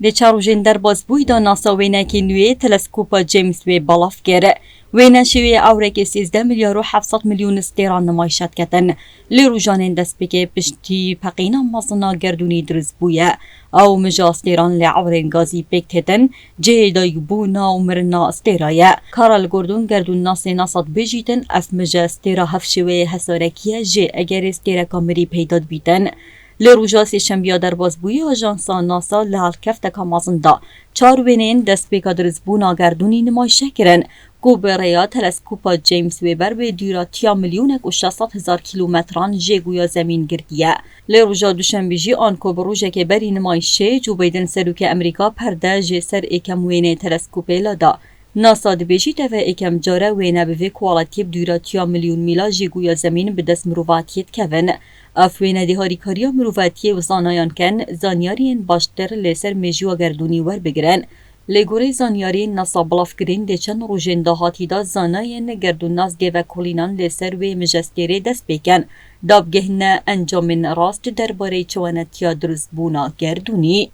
د چاروژن در بازبوی دا ناسا وینکی نوی تلسکوپ جیمز وی بالاف گره. وینا شوی آورک 13 میلیارد و 700 میلیون استیران نمایشت کتن. لیروژان دست بگه پشتی پقینا مازنا گردونی درز بویه. او مجا استیران لعورن گازی بکتن جه دایگ بونا و مرنا استیرایه. کارال گردون ناسی ناساد بجیتن اف مجا استیرا هفشوی حسارکیه جه اگر استیرا کامری پیداد بیتن. لروجاسی شنبیا در بازبوی آژانسا ناسا لحال کفته کامازنده. 4 وینین دست بگه درز بونا گردونی نمایشه کرن. گوبریا تلسکوپ جیمز ویبر به دیراتیا میلیون و 600,000 کیلومتران جگویا زمین گردیه. لروجا دوشنبیجی آنکو بروژه که بری نمایشه جو بیدن سروک امریکا پرده جه سر اکم وینه تلسکوپه لادا. ناسا دبیجی تفه اکم جاره وینه به کوالیتی دیراتیا میلیون میلا جگویا زمین به دست مروفاتیت کون. افوینه دی هاریکاریا مروفاتی و زانایان کن زانیارین باشتر لیسر میجو گردونی ور بگرن. لگوری زانیارین ناسا بلاف گرین ده چند روژن دهاتی دا زاناین گردون ناز گیوه کولینان لیسر و مجستیره دست بکن. دابگهنه انجامین راست درباره چوانتیا درست بونا گردونی.